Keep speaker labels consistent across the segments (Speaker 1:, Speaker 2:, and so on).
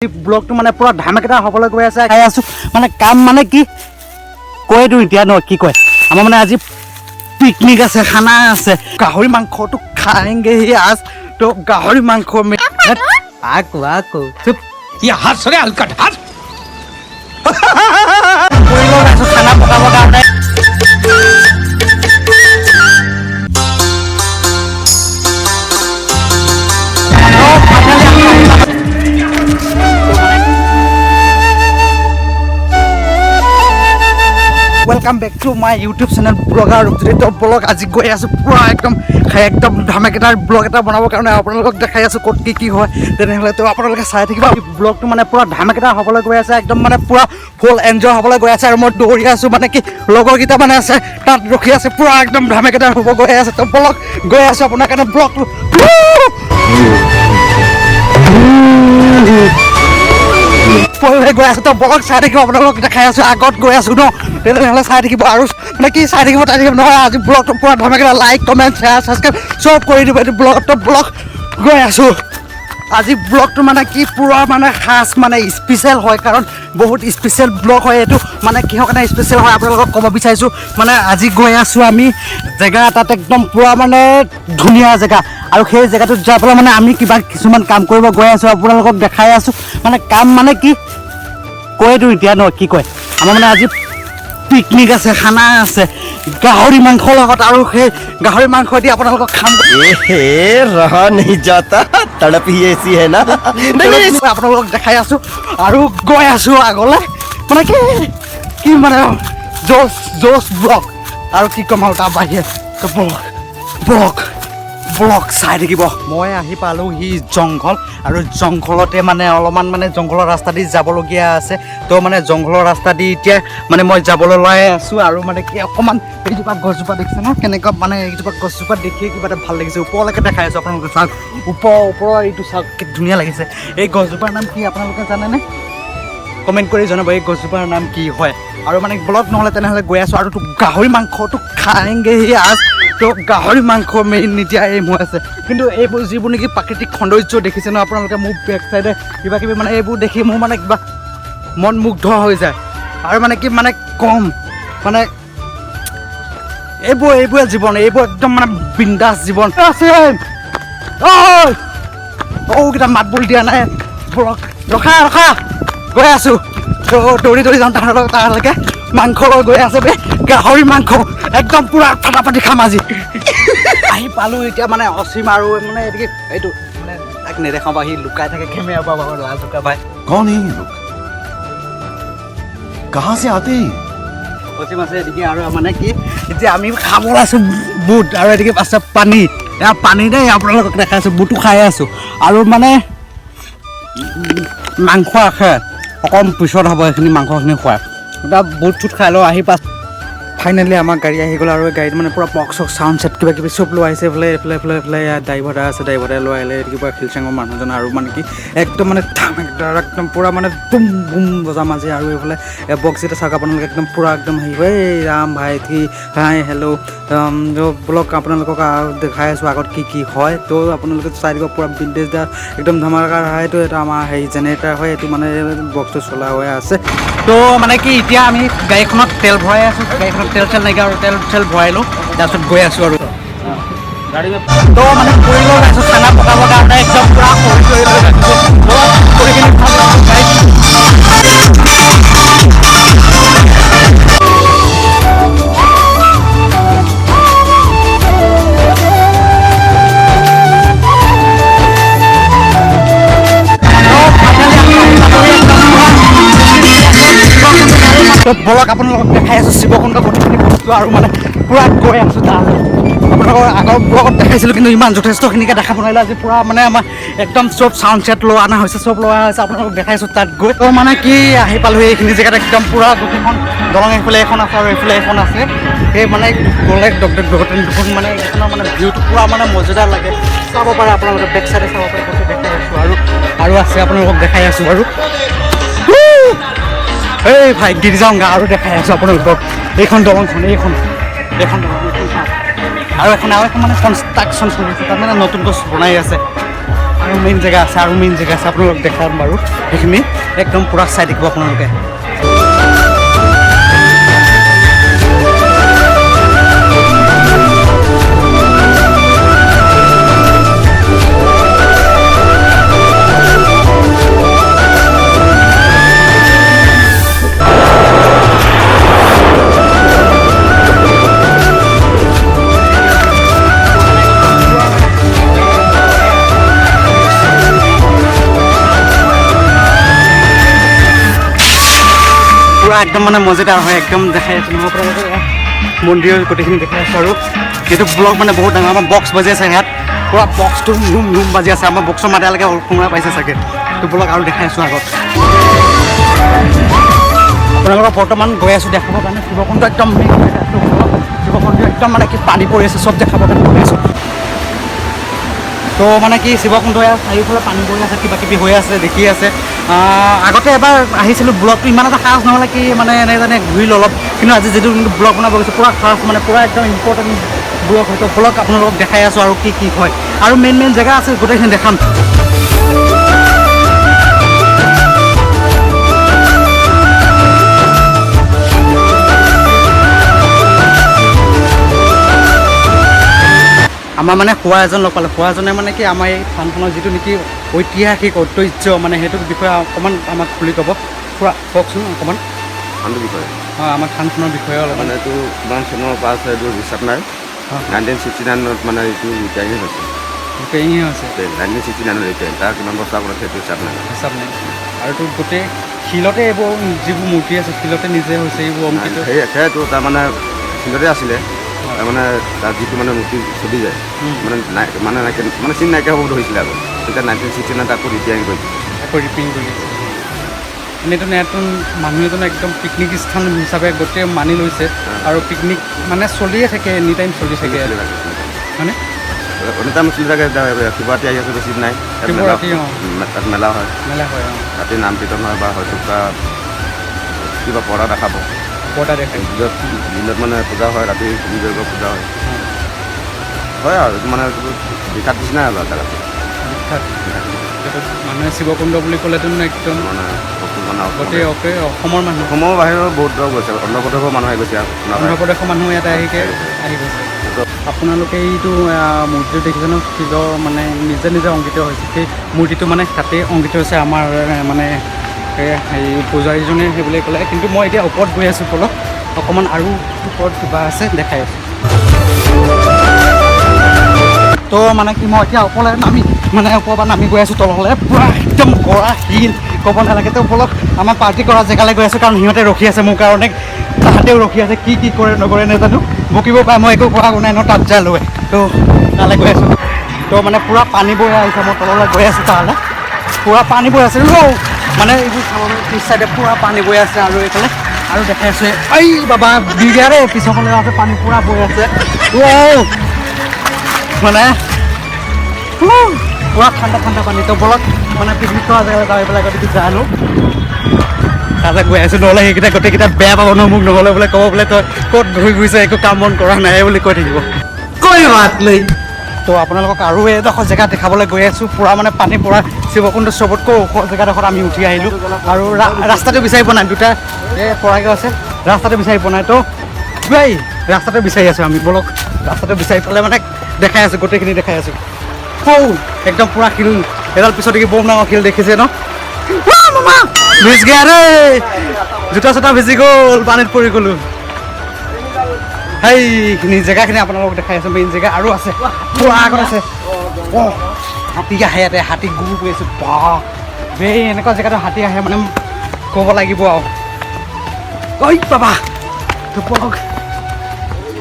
Speaker 1: ব্লগটো মানে পুৰা ধামাকেটা হ'বলৈ গৈ আছে খাই আছো মানে কাম মানে কি কয় দিওঁ এতিয়া ন কি কয় আমাৰ মানে আজি পিকনিক আছে খানা আছে গাহৰি মাংসটো খাएंगे ही आज तो গাহৰি মাংস আকো চুপ
Speaker 2: ये हंस रे हलकट हंस
Speaker 1: খানা পকাব কাৰণে welcome back to my YouTube channel blogger Rupjit blog आज गई आसो पूरा एकदम धमाकेदार ब्लॉग এটা বনাবৰ কাৰণে আপোনালোকক দেখাই আছো ক'ত কি হয় তেনেহলে তো আপোনালোকে চাই থাকিবা ব্লগটো মানে পুৰা ধমাকেদাৰ হ'বলৈ গৈ আছে একদম মানে পুৰা ফুল এনজয় হ'বলৈ গৈ আছে আৰু মই দৌৰি আছো মানে কি লগৰ গিটা মানে আছে তাত ৰখি আছে পুৰা একদম ধমাকেদাৰ হ'ব গৈ আছে তো ব্লগ গৈ আছে আপোনাৰ কাৰণে ব্লগটো পঢ়ি গৈ আছো তো ব্লগ চাই থাকিব আপোনালোকক দেখাই আছো আগত গৈ আছো ন তেনেহলে চাই থাকিব আৰু মানে কি চাই থাকিব নহয় আজি ব্লগটো পুৰা ধমাকেদাৰ লাইক কমেণ্ট শ্বেয়াৰ ছাবস্ক্ৰাইব চব কৰি দিব এইটো ব্লগ গৈ আছো আজি ব্লগটো মানে কি পুৰা মানে খাস মানে স্পেচিয়েল হয় কাৰণ বহুত স্পেচিয়েল ব্লগ হয় এইটো মানে কিহৰ কাৰণে স্পেচিয়েল হয় আপোনালোকক ক'ব বিচাৰিছোঁ মানে আজি গৈ আছোঁ আমি জেগা এটাত একদম পুৰা মানে ধুনীয়া জেগা আৰু সেই জেগাটোত যাই পেলাই মানে আমি কিছুমান কাম কৰিব গৈ আছোঁ আপোনালোকক দেখাই আছোঁ মানে কাম মানে কি কৈ দিওঁ এতিয়া ন কি কয় আমাৰ মানে আজি পিকনিক আছে খানা আছে গাহৰি মাংসৰ লগত আৰু সেই গাহৰি মাংস দি আপোনালোকক খাম
Speaker 3: रहा नहीं जाता तड़प ही ऐसी है ना
Speaker 1: আপোনালোকক দেখাই আছো আৰু গৈ আছো আগলৈ মানে কি মানে জোচ ব্লগ আৰু কি ক'ম আৰু তাৰ বাহিৰে ব্লগ চাই থাকিব মই আহি পালোহি জংঘল আৰু জংঘলতে মানে অলপমান মানে জংঘলৰ ৰাস্তা দি যাবলগীয়া আছে তো মানে জংঘলৰ ৰাস্তা দি এতিয়া মানে মই যাবলৈ লৈ আছোঁ আৰু মানে কি অকণমান এইজোপা গছজোপা দেখিছে ন কেনেকুৱা মানে এইজোপা গছজোপা দেখিয়ে কিবা এটা ভাল লাগিছে ওপৰলৈকে দেখাই আছোঁ আপোনালোকে চাওক ওপৰৰ এইটো চাওক কি ধুনীয়া লাগিছে এই গছজোপাৰ নাম কি আপোনালোকে জানেনে কমেণ্ট কৰি জনাব এই গছজোপাৰ নাম কি হয় আৰু মানে ব্লগ নহ'লে তেনেহ'লে গৈ আছোঁ আৰু গাহৰি মাংসটো খাएंगे ही आज তো গাহৰি মাংস মেইন এতিয়া এই হৈ আছে কিন্তু এইবোৰ যিবোৰ নেকি প্ৰাকৃতিক সৌন্দৰ্য দেখিছে ন আপোনালোকে মোৰ বেক চাইডে কিবা কিবি মানে এইবোৰ দেখি মোৰ মানে কিবা মন মুগ্ধ হৈ যায় আৰু মানে কি মানে কম মানে এইবোৰে জীৱন এইবোৰ একদম মানে বিন্দাছ জীৱন আছে কেইটা মাত বোল দিয়া নাই ৰখা গৈ আছোঁ দৌৰি যাওঁ তালৈকে মাংস লৈ গৈ আছে বে গাহৰি মাংস একদম পুৰা ফাটাফাটি খাম আজি আহি পালোঁ এতিয়া মানে অসীম আৰু মানে এইটো মানে তাক নেদেখাওঁ বা সি লুকাই থাকে কেমেৰা পৰা লাজ লুকা ভাই
Speaker 3: कौन है ये लोग कहाँ से आते हैं
Speaker 1: অসীম আছে এদিকে আৰু মানে কি এতিয়া আমি খাব আছোঁ বুট আৰু এদিকে আছে পানী পানী দেই আপোনালোকক দেখাই আছোঁ বুটো খাই আছোঁ আৰু মানে মাংস আছে অকণ পিছত হ'ব এইখিনি মাংসখিনি খুৱাই এতিয়া বুট চুট খাই লওঁ আহি পাছ ফাইনেলি আমাৰ গাড়ী আহি গ'ল আৰু গাড়ীত মানে পুৰা বক্স চাউণ্ড ছেট কিবা কিবি চব লৈ আহিছে এইফালে ড্ৰাইভাৰ আছে ড্ৰাইভাৰে লৈ আহিলে কিবা শিলচাঙৰ মানুহজন আৰু মানে কি একদম মানে একদম পুৰা মানে বুম বুম বজা মাজে আৰু এইফালে বক্স এটা চাওক আপোনালোকে একদম পুৰা একদম হেৰি হয় ৰাম ভাই কি হাই হেল্ল' ব্লগ আপোনালোকক দেখাই আছোঁ আগত কি হয় তো আপোনালোকে চাই দিব পুৰা ভিনটেজ দা একদম ধমাকাৰ হয় এইটো এটা আমাৰ হেৰি জেনেৰেটাৰ হয় এইটো মানে বক্সটো চলা হৈ আছে তো মানে কি এতিয়া আমি গাড়ীখনত তেল ভৰাই আছোঁ গাড়ীখনত তেল নাইকিয়া আৰু তেল ভৰাইলোঁ তাৰপিছত গৈ আছোঁ আৰু তো মানে কৰি লৈ আছোঁ খানা পকাবৰ কাৰণে একদম পুৰা ব্লগ আপোনালোকক দেখাই আছোঁ শিৱকুণ্ড গোটেইখিনি বস্তু আৰু মানে পুৰা গৈ আছোঁ তালৈ আপোনালোকৰ আগৰ ব্লগত দেখাইছিলোঁ কিন্তু ইমান যথেষ্টখিনিকে দেখাব নোৱাৰিলোঁ আজি পুৰা মানে আমাৰ একদম চব চাউণ্ড ছেট লোৱা অনা হৈছে চব লোৱা হৈছে আপোনালোকক দেখাইছোঁ তাত গৈ তো মানে কি আহি পালোঁ এইখিনি জেগাত একদম পুৰা গোটেইখন দলং এইফালে এখন আছে আৰু এইফালে এখন আছে সেই মানে গ'লে দুখন মানে এইখনৰ মানে ভিউটো পুৰা মানে মজাদাৰ লাগে চাব পাৰে আপোনালোকে বেক চাইডে চাব পাৰে দেখাই আছোঁ আৰু আছে আপোনালোকক দেখাই আছোঁ বাৰু এই ভাই গিৰ্জাংগা আৰু দেখাই আছোঁ আপোনালোকক এইখন দলংখন এইখন দলং আৰু এখন মানে কনষ্ট্ৰাকশ্যন চলি আছে তাত মানে নতুন গছ বনাই আছে আৰু মেইন জেগা আছে আপোনালোক দেখাম বাৰু সেইখিনি একদম পূৰা চাই থাকিব আপোনালোকে পুৰা একদম মানে মজাদাৰ হয় একদম দেখাই আছোঁ মই আপোনালোকে মন্দিৰৰ গোটেইখিনি দেখাই আছোঁ আৰু এইটো ব্লগ মানে বহুত ডাঙৰ আমাৰ বক্স বাজি আছে ইয়াত পুৰা বক্সটো ধুম বাজি আছে আমাৰ বক্সৰ মাতালৈকে শুনা পাইছে চাগে এইটো ব্লগ আৰু দেখাই আছোঁ আগত আপোনালোকক বৰ্তমান গৈ আছোঁ দেখাবৰ কাৰণে শিৱকুণ্ড একদম শিৱকুণ্ড একদম মানে কি পানী পৰি আছে চব দেখাবৰ কাৰণে গৈ আছোঁ তো মানে কি শিৱকুণ্ড চাৰিওফালে পানী পৰি আছে কিবা কিবি হৈ আছে দেখি আছে আগতে এবাৰ আহিছিলোঁ ব্লগটো ইমান এটা খাছ নহ'লে কি মানে এনেধৰণে ঘূৰিলোঁ অলপ কিন্তু আজি যিটো ব্লগ বনাব গৈছোঁ পূৰা খাছ মানে পূৰা একদম ইম্পৰ্টেণ্ট ব্লগ হয়তো ব্লগ আপোনালোকক দেখাই আছোঁ আৰু কি হয় আৰু মেইন জেগা আছে গোটেইখিনি দেখাম আমাৰ মানে খোৱা এজন লগ পালে খোৱাজনে মানে কি আমাৰ এই থানখনৰ যিটো নেকি ঐতিহাসিক ঐতিহ্য মানে সেইটোৰ বিষয়ে অকণমান আমাক খুলি ক'ব পুৰা কওকচোন অকণমান
Speaker 4: থানটোৰ বিষয়ে
Speaker 1: হয় আমাৰ থানখনৰ বিষয়ে অলপ
Speaker 4: মানে এইটো কিমান চনৰ পৰা আছে এইটো হিচাপ নাই 1969 মানে এইটো ৰিটায়াৰিং হৈছে
Speaker 1: গোটেইখিনি হৈছে
Speaker 4: 1969 ৰিটায়াৰিং তাৰ কিমান বছৰ আগত সেইটো হিচাপ নাই
Speaker 1: আৰু তোৰ গোটেই শিলতে এইবোৰ যিবোৰ মূৰ্তি আছে শিলতে নিজে হৈছে এইবোৰ অংকিত
Speaker 4: সেইটো তাৰমানে শিলতে আছিলে তাৰমানে তাত যিটো মানে মূৰ্তি চলি যায় মানে চিন নাইকিয়া হ'ব ধৰিছিলে আগত তেতিয়া 1969 আকৌ ৰিটায়াৰিং কৰিছে
Speaker 1: আকৌ ৰিপিং কৰি এনেইতো নতুন মানুহ এজন একদম পিকনিক স্থান হিচাপে গোটেই মানি লৈছে আৰু পিকনিক মানে চলিয়ে থাকে এনি টাইম চলি থাকে হয়নে
Speaker 4: এনি টাইম চলি থাকে শিৱৰাত্ৰি আহি আছে বেছি নাই তাত মেলা হয় ৰাতি নাম কীৰ্তন হয় বা হয়তো কিবা পঢ়া দেখাব দিনত মানে পূজা হয় ৰাতি পূজা হয় আৰু মানে বিখ্যাত নিচিনাই আৰু জেগাটো
Speaker 1: মানুহে শিৱকুণ্ড বুলি ক'লেতো একদম
Speaker 4: মানে
Speaker 1: গোটেই অসমৰ মানুহ
Speaker 4: অসমৰ বাহিৰৰ বহুত দূৰ গৈছে অন্ধ্ৰপ্ৰদেশৰ মানুহ আহি গৈছে
Speaker 1: অন্ধ্ৰপ্ৰদেশৰ মানুহ ইয়াত আহি গৈছে আপোনালোকে এইটো মূৰ্তিটো দেখিছে ন শিলৰ মানে নিজে অংকিত হৈছে সেই মূৰ্তিটো মানে তাতেই অংকিত হৈছে আমাৰ মানে হেৰি পূজাৰীজনে সেই বুলি ক'লে কিন্তু মই এতিয়া ওপৰত গৈ আছোঁ তলত অকণমান আৰু ওপৰত কিবা আছে দেখাই আছোঁ তো মানে কি মই এতিয়া ওপৰলৈ ওপৰৰ পৰা নামি গৈ আছোঁ তললৈ পূৰা একদম গৰা শিল ক'ব নালাগে তো ওপৰত আমাৰ পাৰ্টি কৰা জেগালৈ গৈ আছোঁ কাৰণ সিহঁতে ৰখি আছে মোৰ কাৰণে তাহাঁতেও ৰখি আছে কি কৰে নকৰে নাজানো বকিব পাৰে মই একো কৰা নাই ন তাত যাই লৈ তো তালৈ গৈ আছোঁ তো মানে পূৰা পানী বৈ আহিছে মই তললৈ গৈ আছোঁ তালৈ পূৰা পানী বৈ আছে মানে এইবোৰ চাবলৈ পিছ চাইডে পূৰা পানী বৈ আছে আৰু এইফালে আৰু দেখাই আছে এই বাবা বিৰিয়াৰে পিছফালে আছে পানী পূৰা বৈ আছে মানে পূৰা ঠাণ্ডা পানী তো বলক মানে পিকনিক কৰা জেগালৈ যাই পেলাই গতিকে জানো তাতে গৈ আছোঁ নহ'লে সেইকেইটা গোটেইকেইটা বেয়া পাব ন মোক নহ'লে বোলে ক'ব বোলে তই ক'ত ঘূৰি ফুৰিছে একো কাম বন কৰা নাই বুলি কৈ থাকিব কৈ মাত লৈ তো আপোনালোকক আৰু এডোখৰ জেগা দেখাবলৈ গৈ আছোঁ পূৰা মানে পানী পৰা শিৱকুণ্ড চবতকৈ ওখ জেগাডোখৰত আমি উঠি আহিলোঁ আৰু ৰাস্তাটো বিচাৰি পোৱা নাই দুটা পৰাকৈ আছে ৰাস্তাটো বিচাৰি পোৱা নাই তো এই ৰাস্তাটো বিচাৰি আছোঁ আমি বলক ৰাস্তাটো বিচাৰি পেলাই মানে দেখাই আছোঁ গোটেইখিনি দেখাই আছোঁ একদম পূৰা শিল এডাল পিছত দেখি বম ডাঙৰ শিল দেখিছে ন ভিজ গা ৰে জোতা চোতা ভিজি গ'ল পানীত পৰি গ'লোঁ সেইখিনি জেগাখিনি আপোনালোকক দেখাই আছোঁ মেইন জেগা আৰু আছে পূৰা আগত আছে হাতী আহে ইয়াতে হাতী গুৰ কৰি আছোঁ এনেকুৱা জেগাটো হাতী আহে মানে ক'ব লাগিব আৰু ঐ বাবা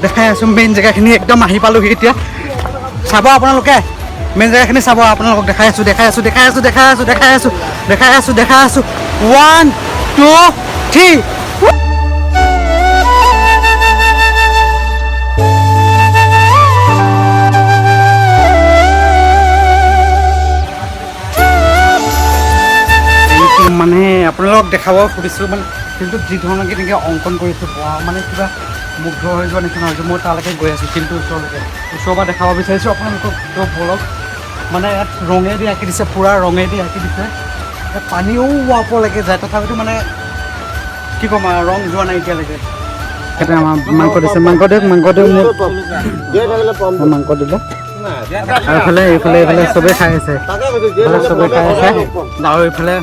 Speaker 1: দেখাই আছোঁ মেইন জেগাখিনি একদম আহি পালোহি এতিয়া চাব আপোনালোকে মেইন জেগাখিনি চাব আপোনালোকক দেখাই আছোঁ 1 2 3 মানে আপোনালোকক দেখাব খুজিছোঁ মানে কিন্তু যি ধৰণে কেনেকৈ অংকন কৰিছোঁ মানে কিবা মুগ্ধ হৈ যোৱা নিচিনা হৈছে মই তালৈকে গৈ আছোঁ কিন্তু ওচৰৰ পৰা দেখাব বিচাৰিছোঁ আপোনালোকক বলক মানে ইয়াত ৰঙেদি আঁকি দিছে, পূৰা ৰঙেদি আঁকি দিছে। ইয়াত পানীও ওপৰলৈকে যায়, তথাপিতো মানে কি ক'ম আৰু ৰং যোৱা নাই এতিয়ালৈকে। ইয়াতে আমাৰ মাংস দিছে, মাংস দিয়ক মোক মাংস দিব। আৰু এইফালে চবেই খাই আছে, চবেই খাই আছে আৰু এইফালে